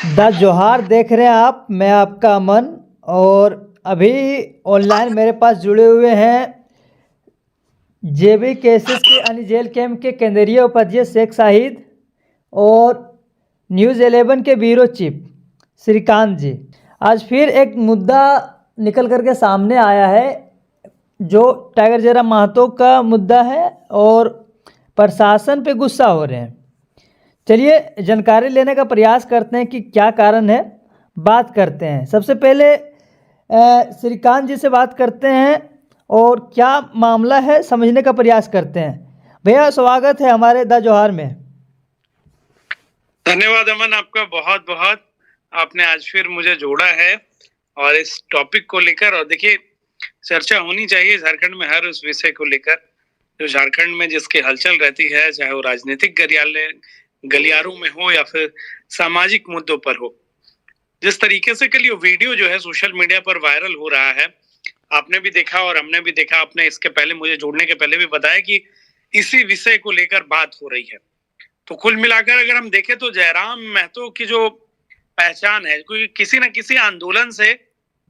The जोहार देख रहे हैं आप। मैं आपका अमन। और अभी ऑनलाइन मेरे पास जुड़े हुए हैं जेबी केसेस के यानी जेल कैंप के केंद्रीय उपाध्यक्ष शेख शाहिद और न्यूज़ 11 के ब्यूरो चीफ श्रीकांत जी। आज फिर एक मुद्दा निकल करके सामने आया है जो टाइगर जरा महतो का मुद्दा है और प्रशासन पे गुस्सा हो रहे हैं। चलिए जानकारी लेने का प्रयास करते हैं कि क्या कारण है, बात करते हैं। सबसे पहले श्रीकांत जी से बात करते हैं और क्या मामला है समझने का प्रयास करते हैं। भैया स्वागत है हमारे द जोहार में। धन्यवाद अमन, आपका बहुत बहुत। आपने आज फिर मुझे जोड़ा है और इस टॉपिक को लेकर, और देखिए चर्चा होनी चाहिए झारखंड में हर उस विषय को लेकर जो झारखंड में जिसकी हलचल रहती है, चाहे वो राजनीतिक गलियारों में हो या फिर सामाजिक मुद्दों पर हो। जिस तरीके से कल ये वीडियो जो है सोशल मीडिया पर वायरल हो रहा है, आपने भी देखा और हमने भी देखा। आपने इसके पहले मुझे जोड़ने के पहले भी बताया कि इसी विषय को लेकर बात हो रही है। तो कुल मिलाकर अगर हम देखें तो जयराम महतो की जो पहचान है, कोई किसी न किसी आंदोलन से,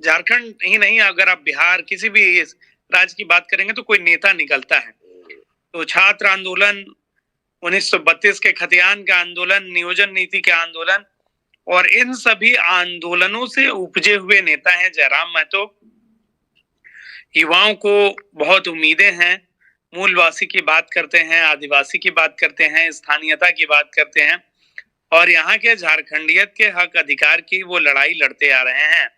झारखंड ही नहीं अगर आप बिहार किसी भी राज्य की बात करेंगे तो कोई नेता निकलता है। तो छात्र आंदोलन, 1932 के खतियान का आंदोलन, नियोजन नीति के आंदोलन, और इन सभी आंदोलनों से उपजे हुए नेता हैं जयराम महतो। युवाओं को बहुत उम्मीदें हैं। मूलवासी की बात करते हैं, आदिवासी की बात करते हैं, स्थानीयता की बात करते हैं, और यहाँ के झारखंडियत के हक अधिकार की वो लड़ाई लड़ते आ रहे हैं।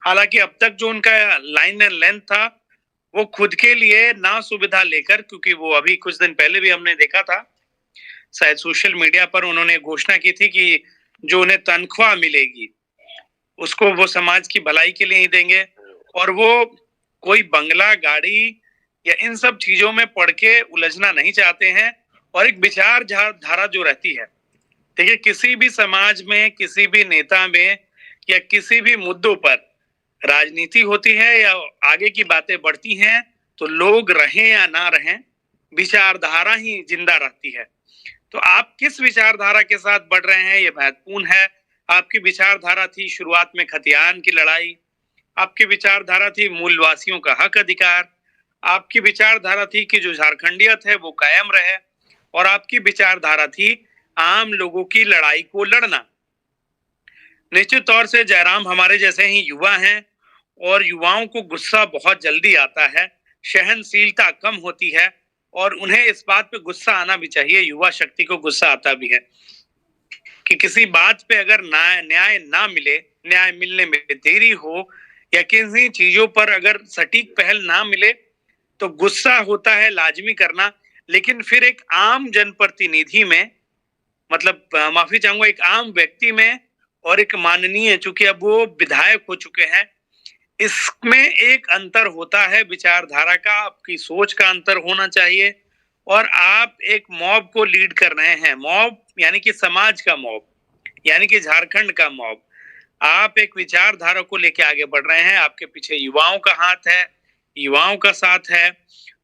हालांकि अब तक जो उनका लाइन एंड लेंथ था वो खुद के लिए ना सुविधा लेकर, क्योंकि वो अभी कुछ दिन पहले भी हमने देखा था, शायद सोशल मीडिया पर उन्होंने घोषणा की थी कि जो उन्हें तनख्वाह मिलेगी उसको वो समाज की भलाई के लिए ही देंगे, और वो कोई बंगला, गाड़ी या इन सब चीजों में पड़ के उलझना नहीं चाहते हैं। और एक विचार धारा जो रहती है, देखिए किसी भी समाज में, किसी भी नेता में या किसी भी मुद्दों पर राजनीति होती है या आगे की बातें बढ़ती हैं तो लोग रहें या ना रहें, विचारधारा ही जिंदा रहती है। तो आप किस विचारधारा के साथ बढ़ रहे हैं ये महत्वपूर्ण है। आपकी विचारधारा थी शुरुआत में खतियान की लड़ाई, आपकी विचारधारा थी मूलवासियों का हक अधिकार, आपकी विचारधारा थी कि जो झारखंडियत है वो कायम रहे, और आपकी विचारधारा थी आम लोगों की लड़ाई को लड़ना। निश्चित तौर से जयराम हमारे जैसे ही युवा हैं और युवाओं को गुस्सा बहुत जल्दी आता है, सहनशीलता कम होती है, और उन्हें इस बात पे गुस्सा आना भी चाहिए। युवा शक्ति को गुस्सा आता भी है कि किसी बात पे अगर न्याय ना मिले, न्याय मिलने में देरी हो, या किसी चीजों पर अगर सटीक पहल ना मिले तो गुस्सा होता है लाजमी करना। लेकिन फिर एक आम जनप्रतिनिधि में, मतलब माफी चाहूंगा, एक आम व्यक्ति में और एक माननीय, चूंकि अब वो विधायक हो चुके हैं, इसमें एक अंतर होता है विचारधारा का, आपकी सोच का अंतर होना चाहिए। और आप एक मॉब को लीड कर रहे हैं, मॉब यानी कि समाज का मॉब, यानी कि झारखंड का मॉब। आप एक विचारधारा को लेके आगे बढ़ रहे हैं, आपके पीछे युवाओं का हाथ है, युवाओं का साथ है,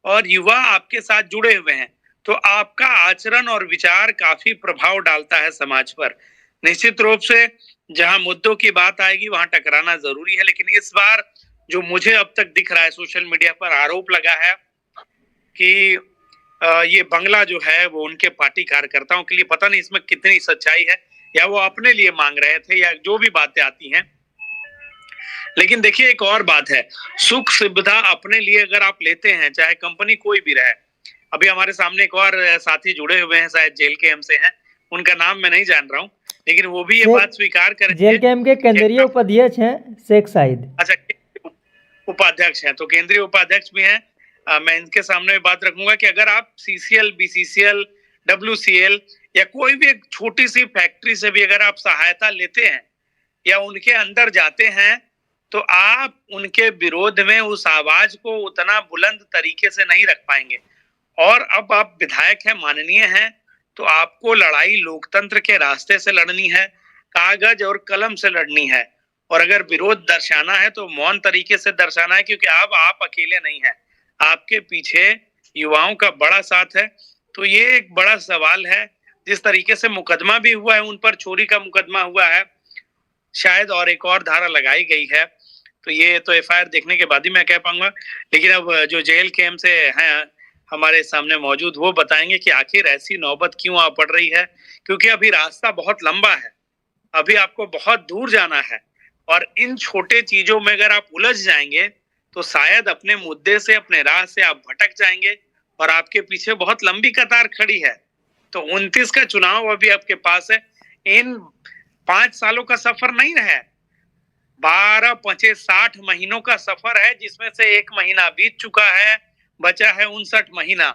और युवा आपके साथ जुड़े हुए हैं। तो आपका आचरण और विचार काफी प्रभाव डालता है समाज पर। निश्चित रूप से जहां मुद्दों की बात आएगी वहां टकराना जरूरी है, लेकिन इस बार जो मुझे अब तक दिख रहा है, सोशल मीडिया पर आरोप लगा है कि ये बंगला जो है वो उनके पार्टी कार्यकर्ताओं के लिए, पता नहीं इसमें कितनी सच्चाई है, या वो अपने लिए मांग रहे थे, या जो भी बातें आती हैं। लेकिन देखिए एक और बात है, सुख सुविधा अपने लिए अगर आप लेते हैं, चाहे कंपनी कोई भी रहे। अभी हमारे सामने एक और साथी जुड़े हुए हैं, शायद जेल कैंप से हैं, उनका नाम मैं नहीं जान रहा हूँ, लेकिन वो भी ये बात स्वीकार करें, जेल कैंप के केंद्रीय उपाध्यक्ष हैं शेख शाहिद। अच्छा, उपाध्यक्ष हैं, तो केंद्रीय उपाध्यक्ष भी हैं। मैं इनके सामने बात रखूंगा कि अगर आप CCL, BCCL, WCL या कोई भी एक छोटी सी फैक्ट्री से भी अगर आप सहायता लेते हैं या उनके अंदर जाते हैं, तो आप उनके विरोध में उस आवाज को उतना बुलंद तरीके से नहीं रख पाएंगे। और अब आप विधायक हैं, माननीय हैं, तो आपको लड़ाई लोकतंत्र के रास्ते से लड़नी है, कागज और कलम से लड़नी है। और अगर विरोध दर्शाना है तो मौन तरीके से दर्शाना है, क्योंकि अब आप अकेले नहीं हैं, आपके पीछे युवाओं का बड़ा साथ है। तो ये एक बड़ा सवाल है। जिस तरीके से मुकदमा भी हुआ है, उन पर चोरी का मुकदमा हुआ है, शायद और एक और धारा लगाई गई है, तो ये तो एफआईआर देखने के बाद ही मैं कह पाऊंगा। लेकिन अब जो जेल कैंप से हैं हमारे सामने मौजूद, वो बताएंगे कि आखिर ऐसी नौबत क्यों आ पड़ रही है। क्योंकि अभी रास्ता बहुत लंबा है, अभी आपको बहुत दूर जाना है, और इन छोटे चीजों में अगर आप उलझ जाएंगे तो शायद अपने मुद्दे से, अपने राह से आप भटक जाएंगे, और आपके पीछे बहुत लंबी कतार खड़ी है। तो 29 का चुनाव अभी आपके पास है। इन 5 सालों का सफर नहीं है, 12 25 60 महीनों का सफर है, जिसमें से 1 महीना बीत चुका है, बचा है 59 महीना।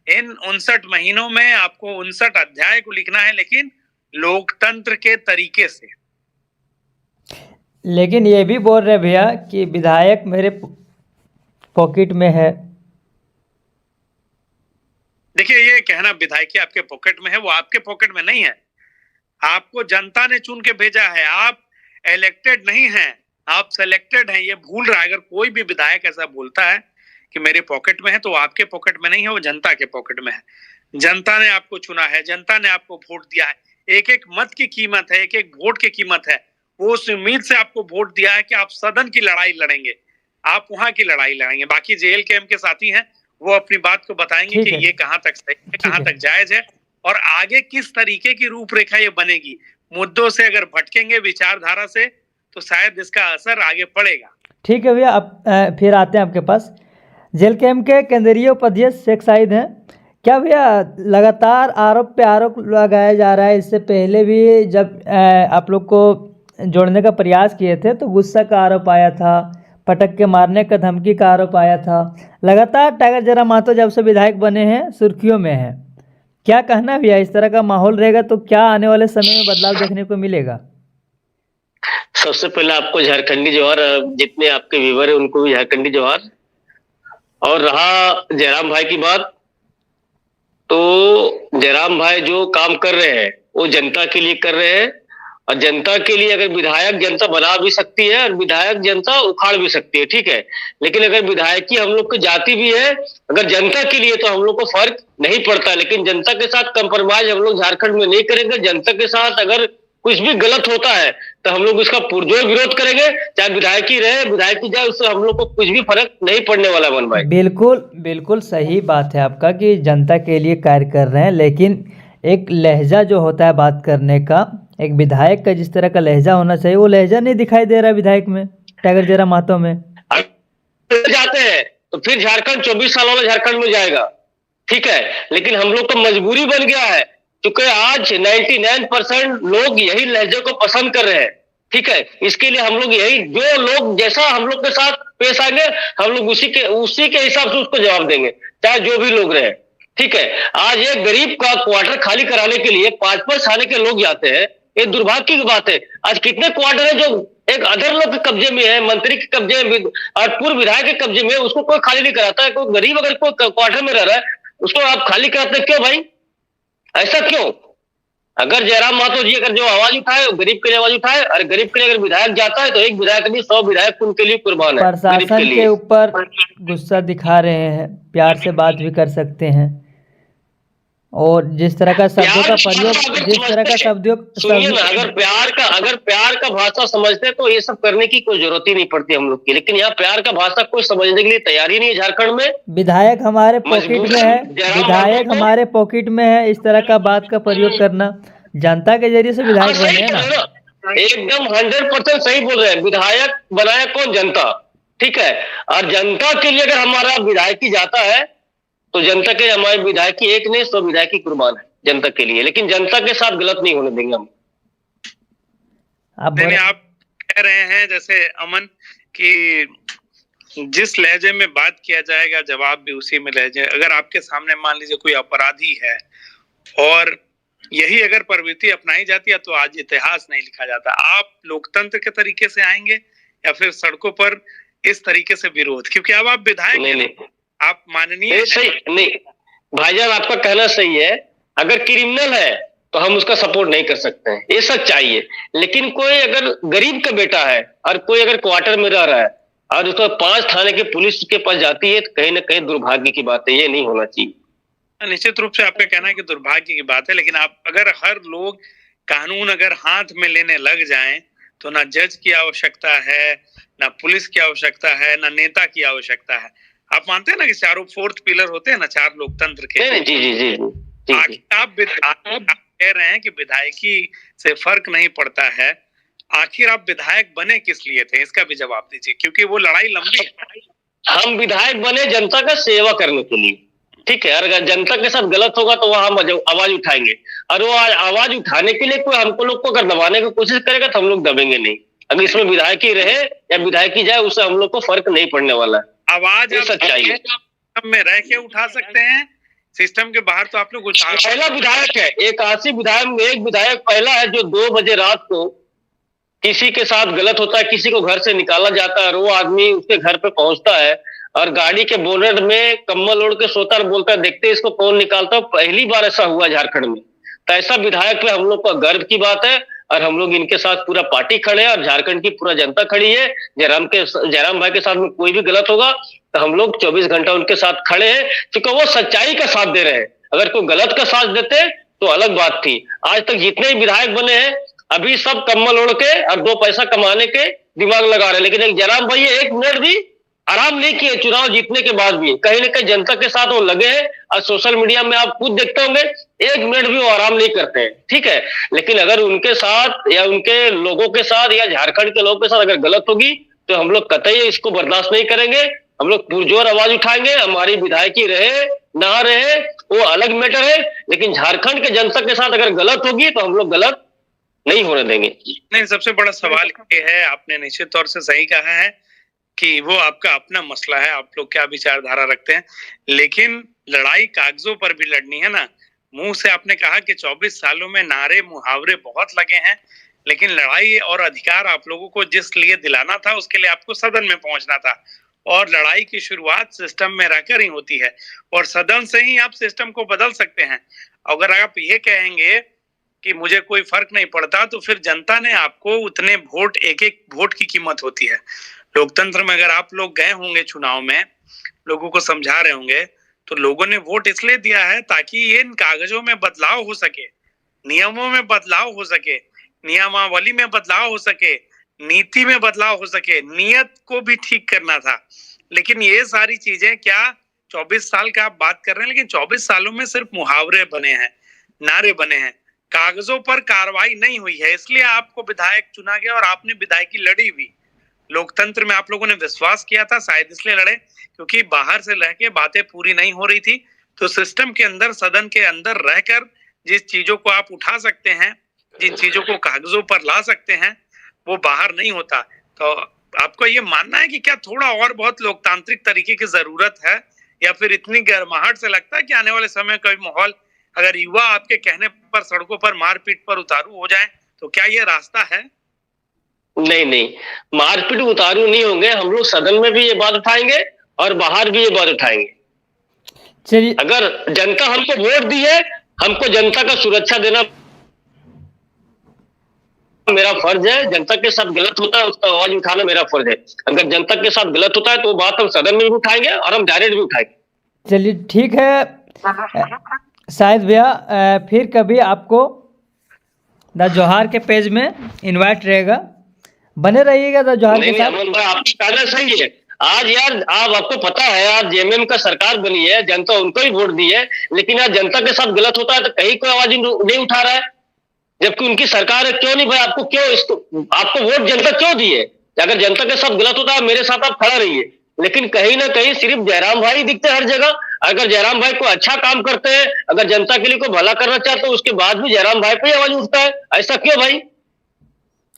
इन 59 महीनों में आपको 59 अध्याय को लिखना है, लेकिन लोकतंत्र के तरीके से। लेकिन ये भी बोल रहे भैया कि विधायक मेरे पॉकेट में है। देखिए, ये कहना विधायकी आपके पॉकेट में है, वो आपके पॉकेट में नहीं है। आपको जनता ने चुन के भेजा है, आप इलेक्टेड नहीं हैं, आप सिलेक्टेड हैं। ये भूल रहा है। अगर कोई भी विधायक ऐसा बोलता है कि मेरे पॉकेट में है, तो वो आपके पॉकेट में नहीं है, वो जनता के पॉकेट में है। जनता ने आपको चुना है, जनता ने आपको वोट दिया है। एक एक मत की कीमत है, एक एक वोट की कीमत है। वो उस उम्मीद से आपको वोट दिया है कि आप सदन की लड़ाई लड़ेंगे, आप वहां की लड़ाई लड़ेंगे। बाकी जेल कैंप के साथी हैं, वो अपनी बात को बताएंगे कि ये कहां तक सही है, कहां तक जायज है, और आगे किस तरीके की रूपरेखा ये बनेगी। मुद्दों से अगर भटकेंगे, विचारधारा से, तो शायद इसका असर आगे पड़ेगा। ठीक है भैया, अब फिर आते हैं आपके पास। जेल कैंप के केंद्रीय उपाध्यक्ष शेख शाहिद हैं। क्या भैया लगातार आरोप पे आरोप लगाया जा रहा है? इससे पहले भी जब आप लोग को जोड़ने का प्रयास किए थे तो गुस्सा का आरोप आया था, पटक के मारने का धमकी का आरोप आया था। लगातार टाइगर जयराम महतो जब से विधायक बने हैं सुर्खियों में है। क्या कहना भैया, इस तरह का माहौल रहेगा तो क्या आने वाले समय में बदलाव देखने को मिलेगा? सबसे पहले आपको झारखंडी जोहार, जितने आपके व्यूवर है उनको भी झारखंडी जोहार। और रहा जयराम भाई की बात, तो जयराम भाई जो काम कर रहे हैं वो जनता के लिए कर रहे हैं, और जनता के लिए अगर विधायक जनता बना भी सकती है और विधायक जनता उखाड़ भी सकती है, ठीक है। लेकिन अगर विधायकी हम लोग की जाति भी है, अगर जनता के लिए, तो हम लोग को फर्क नहीं पड़ता। लेकिन जनता के साथ कंप्रोमाइज हम लोग झारखंड में नहीं करेंगे। जनता के साथ अगर कुछ भी गलत होता है तो हम लोग उसका पुरजोर विरोध करेंगे, चाहे विधायकी रहे विधायकी जाए, उससे हम लोग को कुछ भी फर्क नहीं पड़ने वाला। मन भाई बिल्कुल बिल्कुल सही बात है आपका कि जनता के लिए कार्य कर रहे हैं, लेकिन एक लहजा जो होता है बात करने का, एक विधायक का जिस तरह का लहजा होना चाहिए, वो लहजा नहीं दिखाई दे रहा है विधायक में, टाइगर जयराम महतो में। जाते हैं तो फिर झारखंड 24 साल वाला झारखंड में जाएगा, ठीक है। लेकिन हम लोग को मजबूरी बन गया है, क्योंकि आज 99% लोग यही लहजे को पसंद कर रहे हैं, ठीक है। इसके लिए हम लोग यही, जो लोग जैसा हम लोग के साथ पेश आएंगे, हम लोग उसी के हिसाब से उसको जवाब देंगे, चाहे जो भी लोग रहे, ठीक है। आज एक गरीब का क्वार्टर खाली कराने के लिए 5-5 थाने के लोग जाते हैं, ये दुर्भाग्य की बात है। आज कितने क्वार्टर है जो एक अदर लोग के कब्जे में है, मंत्री के कब्जे में और पूर्व विधायक के कब्जे में, उसको कोई खाली नहीं कराता है। कोई गरीब अगर कोई क्वार्टर में रह रहा है, उसको आप खाली कराते क्यों भाई? ऐसा क्यों? अगर जयराम महतो जी अगर जो आवाज उठाए, गरीब के लिए आवाज उठाए, और गरीब के लिए अगर विधायक जाता है तो एक विधायक नहीं 100 विधायक उनके लिए कुर्बान है। प्रशासन के ऊपर गुस्सा दिखा रहे हैं, प्यार से बात भी कर सकते हैं, और जिस तरह का शब्दों का प्रयोग, जिस तरह का सुनिए ना, अगर प्यार का भाषा समझते तो ये सब करने की कोई जरूरत ही नहीं पड़ती हम लोग की। लेकिन यहाँ प्यार का भाषा कोई समझने के लिए तैयार ही नहीं है झारखंड में। विधायक हमारे पॉकेट में है, विधायक हमारे पॉकेट में है, इस तरह का बात का प्रयोग करना, जनता के जरिए से विधायक बने हैं ना। एकदम 100% सही बोल रहे हैं। विधायक बनाया कौन? जनता, ठीक है। और जनता के लिए अगर हमारा विधायकी जाता है तो जनता के, हमारे विधायकी एक नहीं 100 विधायकी कुर्बान है जनता के लिए। लेकिन जनता के साथ गलत नहीं होने देंगे हम। आप कह रहे हैं जैसे अमन कि जिस लहजे में बात किया जाएगा जवाब भी उसी में लहजे। अगर आपके सामने मान लीजिए कोई अपराधी है और यही अगर प्रवृत्ति अपनाई जाती है तो आज इतिहास नहीं लिखा जाता। आप लोकतंत्र के तरीके से आएंगे या फिर सड़कों पर इस तरीके से विरोध? क्योंकि अब आप विधायक नहीं, आप माननीय सही नहीं। भाईजान आपका कहना सही है, अगर क्रिमिनल है तो हम उसका सपोर्ट नहीं कर सकते हैं, ये सच्चाई है। लेकिन कोई अगर गरीब का बेटा है और कोई अगर क्वार्टर में रह रहा है और उसको 5 थाने की पुलिस के पास जाती है, तो कहीं ना कहीं दुर्भाग्य की बात है, ये नहीं होना चाहिए। निश्चित रूप से आपका कहना है कि दुर्भाग्य की बात है, लेकिन आप अगर हर लोग कानून अगर हाथ में लेने लग जाएं तो ना जज की आवश्यकता है, ना पुलिस की आवश्यकता है, ना नेता की आवश्यकता है। आप मानते हैं ना कि चारों फोर्थ पिलर होते हैं ना चार लोकतंत्र के। नहीं, जी जी जी जी आखिर आप कह रहे हैं कि विधायकी से फर्क नहीं पड़ता है, आखिर आप विधायक बने किस लिए थे, इसका भी जवाब दीजिए, क्योंकि वो लड़ाई लंबी है। हम विधायक बने जनता का सेवा करने के लिए, ठीक है। अगर जनता के साथ गलत होगा तो वहां हम आवाज उठाएंगे, और वो आवाज उठाने के लिए कोई हमको लोग को अगर दबाने की कोशिश करेगा तो हम लोग दबेंगे नहीं। अगर इसमें विधायकी रहे या विधायकी जाए, उससे हम लोग को फर्क नहीं पड़ने वाला है। आवाज ये सच्चाई है। में रह के उठा सकते हैं, सिस्टम के बाहर तो आप लोग उठा। पहला विधायक है, 81 विधायक में एक विधायक पहला है जो 2 बजे रात को किसी के साथ गलत होता है, किसी को घर से निकाला जाता है, और वो आदमी उसके घर पे पहुंचता है और गाड़ी के बोनेट में कम्बल ओढ़ के सोता और बोलता है देखते इसको कौन निकालता है। पहली बार ऐसा हुआ झारखंड में। तो ऐसा विधायक पे हम लोग का गर्व की बात है, और हम लोग इनके साथ पूरा पार्टी खड़े हैं और झारखंड की पूरा जनता खड़ी है। जयराम भाई के साथ में कोई भी गलत होगा तो हम लोग 24 घंटा उनके साथ खड़े हैं, क्योंकि वो सच्चाई का साथ दे रहे हैं। अगर कोई गलत का साथ देते तो अलग बात थी। आज तक जितने भी विधायक बने हैं अभी सब कम्बल ओढ़ के और 2 पैसा कमाने के दिमाग लगा रहे हैं, लेकिन एक जयराम भाई 1 मिनट भी आराम नहीं किए। चुनाव जीतने के बाद भी कहीं ना कहीं जनता के साथ वो लगे हैं, और सोशल मीडिया में आप खुद देखते होंगे 1 मिनट भी वो आराम नहीं करते हैं, ठीक है। लेकिन अगर उनके साथ या उनके लोगों के साथ या झारखंड के लोगों के साथ अगर गलत होगी तो हम लोग कतई इसको बर्दाश्त नहीं करेंगे। हम लोग पुरजोर आवाज उठाएंगे। हमारी विधायकी रहे ना रहे वो अलग मैटर है, लेकिन झारखंड के जनता के साथ अगर गलत होगी तो हम लोग गलत नहीं होने देंगे। नहीं, सबसे बड़ा सवाल ये है, आपने निश्चित तौर से सही कहा है कि वो आपका अपना मसला है, आप लोग क्या विचारधारा रखते हैं, लेकिन लड़ाई कागजों पर भी लड़नी है ना। मुंह से आपने कहा कि 24 सालों में नारे मुहावरे बहुत लगे हैं, लेकिन लड़ाई और अधिकार आप लोगों को जिस लिए दिलाना था उसके लिए आपको सदन में पहुंचना था, और लड़ाई की शुरुआत सिस्टम में रहकर ही होती है, और सदन से ही आप सिस्टम को बदल सकते हैं। अगर आप ये कहेंगे कि मुझे कोई फर्क नहीं पड़ता, तो फिर जनता ने आपको उतने वोट, एक एक वोट की कीमत होती है लोकतंत्र में। अगर आप लोग गए होंगे चुनाव में, लोगों को समझा रहे होंगे, तो लोगों ने वोट इसलिए दिया है ताकि ये इन कागजों में बदलाव हो सके, नियमों में बदलाव हो सके, नियमावली में बदलाव हो सके, नीति में बदलाव हो सके, नियत को भी ठीक करना था। लेकिन ये सारी चीजें क्या 24 साल का आप बात कर रहे हैं, लेकिन 24 सालों में सिर्फ मुहावरे बने हैं, नारे बने हैं, कागजों पर कार्रवाई नहीं हुई है। इसलिए आपको विधायक चुना गया और आपने विधायकी लड़ी भी। लोकतंत्र में आप लोगों ने विश्वास किया था, शायद इसलिए लड़े क्योंकि बाहर से रह के बातें पूरी नहीं हो रही थी। तो सिस्टम के अंदर, सदन के अंदर रहकर जिस चीजों को आप उठा सकते हैं, जिन चीजों को कागजों पर ला सकते हैं, वो बाहर नहीं होता। तो आपको ये मानना है कि क्या थोड़ा और बहुत लोकतांत्रिक तरीके की जरूरत है, या फिर इतनी गर्माहट से लगता है कि आने वाले समय का माहौल, अगर युवा आपके कहने पर सड़कों पर मारपीट पर उतारू हो जाए, तो क्या ये रास्ता है? नहीं नहीं, मारपीट उतारू नहीं होंगे। हम लोग सदन में भी ये बात उठाएंगे और बाहर भी ये बात उठाएंगे। चलिए, अगर जनता हमको वोट दी है, हमको जनता का सुरक्षा देना मेरा फर्ज है। जनता के साथ गलत होता है उसका आवाज उठाना मेरा फर्ज है। अगर जनता के साथ गलत होता है तो बात हम सदन में भी उठाएंगे और हम डायरेक्ट भी उठाएंगे। चलिए ठीक है शाहिद भैया, फिर कभी आपको द जोहार के पेज में इनवाइट रहेगा, बने रहिएगा द जोहार के साथ। नहीं, आपकी कहना सही है। आज यार आपको पता है, आज जेएमएम का सरकार बनी है, जनता उनको ही वोट दी है, लेकिन आज जनता के साथ गलत होता है तो कहीं कोई आवाज नहीं उठा रहा है, जबकि उनकी सरकार है। क्यों नहीं भाई? आपको वोट जनता क्यों दी है? अगर जनता के साथ गलत होता है मेरे साथ आप खड़ा रहिए, लेकिन कहीं ना कहीं सिर्फ जयराम भाई दिखते हर जगह। अगर जयराम भाई को अच्छा काम करते हैं, अगर जनता के लिए कोई भला करना चाहते हैं, उसके बाद भी जयराम भाई पे आवाज उठता है। ऐसा क्यों भाई?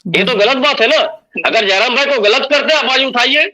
ये तो गलत बात है ना। अगर जयराम भाई को गलत करते हैं आवाज उठाइए,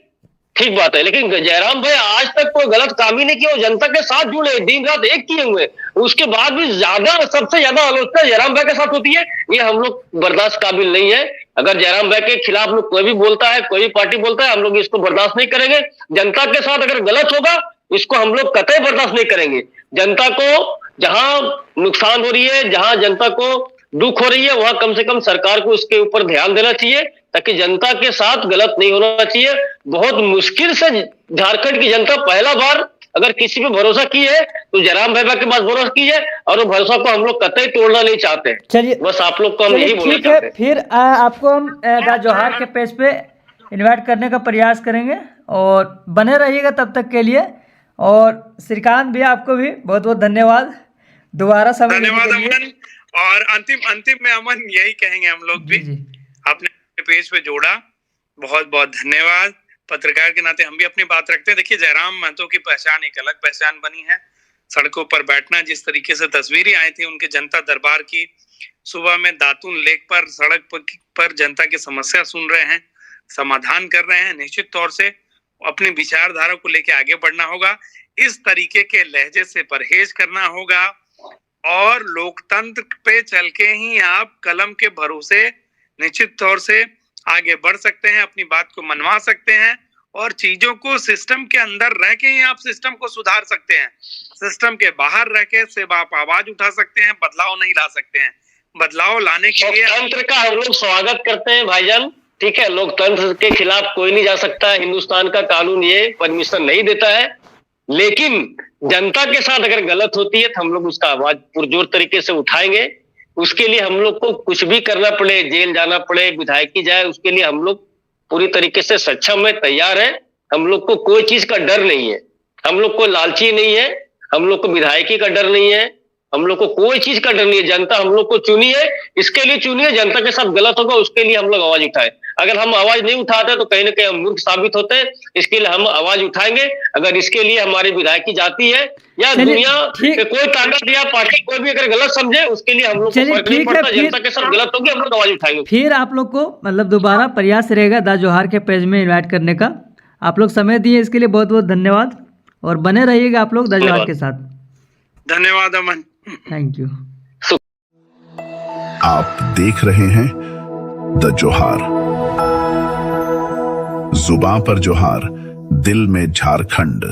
ठीक बात है, लेकिन जयराम भाई आज तक कोई गलत काम ही नहीं किया। जनता के साथ जुड़े, दिन रात एक किए हुए, उसके बाद भी सबसे ज्यादा आलोचना जयराम भाई के साथ होती है। ये हम लोग बर्दाश्त काबिल नहीं है। अगर जयराम भाई के खिलाफ लोग कोई भी बोलता है, कोई भी पार्टी बोलता है, हम लोग इसको बर्दाश्त नहीं करेंगे। जनता के साथ अगर गलत होगा इसको हम लोग कतई बर्दाश्त नहीं करेंगे। जनता को जहां नुकसान हो रही है, जहां जनता को दुख हो रही है, वहां कम से कम सरकार को इसके ऊपर ध्यान देना चाहिए, ताकि जनता के साथ गलत नहीं होना चाहिए। बहुत मुश्किल से झारखंड की जनता पहला बार अगर किसी पे भरोसा किए तो जयराम भाई के पास भरोसा कीजिए, और वो भरोसा को हम लोग कतई तोड़ना नहीं चाहते। चलिए बस आप लोग को हम यही बोलना ठीक है, चाहते हैं। फिर आपको हम द जोहार के पेज पे इनवाइट करने का प्रयास करेंगे और बने रहिएगा तब तक के लिए। और श्रीकांत भैया आपको भी बहुत बहुत धन्यवाद दोबारा समय देने धन्यवाद के लिए। अमन। और अंतिम में अमन यही कहेंगे हम लोग भी, जी जी आपने पेज पे जोड़ा, बहुत बहुत धन्यवाद। पत्रकार के नाते हम भी अपनी बात रखते हैं। देखिए, जयराम महतो की पहचान एक अलग पहचान बनी है। सड़कों पर बैठना, जिस तरीके से तस्वीरें आई थी उनके जनता दरबार की, सुबह में दातून लेक पर सड़क पर जनता की समस्या सुन रहे हैं, समाधान कर रहे हैं। निश्चित तौर से अपनी विचारधारा को लेकर आगे बढ़ना होगा, इस तरीके के लहजे से परहेज करना होगा, और लोकतंत्र पे चल के ही आप कलम के भरोसे निश्चित तौर से आगे बढ़ सकते हैं, अपनी बात को मनवा सकते हैं, और चीजों को सिस्टम के अंदर रह के ही आप सिस्टम को सुधार सकते हैं। सिस्टम के बाहर रह के सिर्फ आप आवाज उठा सकते हैं, बदलाव नहीं ला सकते हैं। बदलाव लाने के लिए लोकतंत्र का हम लोग स्वागत करते हैं भाईजान, ठीक है। लोकतंत्र के खिलाफ कोई नहीं जा सकता है, हिंदुस्तान का कानून ये परमिशन नहीं देता है। लेकिन जनता के साथ अगर गलत होती है तो हम लोग उसका आवाज पुरजोर तरीके से उठाएंगे। उसके लिए हम लोग को कुछ भी करना पड़े, जेल जाना पड़े, विधायकी जाए, उसके लिए हम लोग पूरी तरीके से सक्षम है, तैयार है। हम लोग को कोई चीज का डर नहीं है, हम लोग को लालची नहीं है, हम लोग को विधायकी का डर नहीं है, हम लोग को कोई चीज का डर नहीं है। जनता हम लोग को चुनी है, इसके लिए चुनी है। जनता के साथ गलत होगा उसके लिए हम लोग आवाज उठाए। अगर हम आवाज नहीं उठाते तो कहीं ना कहीं हम मूर्ख साबित होते हैं। इसके लिए हम आवाज उठाएंगे। अगर इसके लिए हमारी विधायकी जाती है या दुनिया के कोई ताकत या पार्टी कोई भी अगर गलत समझे, उसके लिए हम लोग को फर्क नहीं पड़ता। जनता के साथ गलत होगी, हम लोग आवाज उठाएंगे। फिर आप लोग को मतलब दोबारा प्रयास रहेगा द जोहार के पेज में इन्वाइट करने का। आप लोग समय दिए इसके लिए बहुत बहुत धन्यवाद, और बने रहिएगा आप लोग द जोहार के साथ। धन्यवाद अमन, थैंक यू। आप देख रहे हैं द जोहार, जुबां पर जोहार, दिल में झारखंड।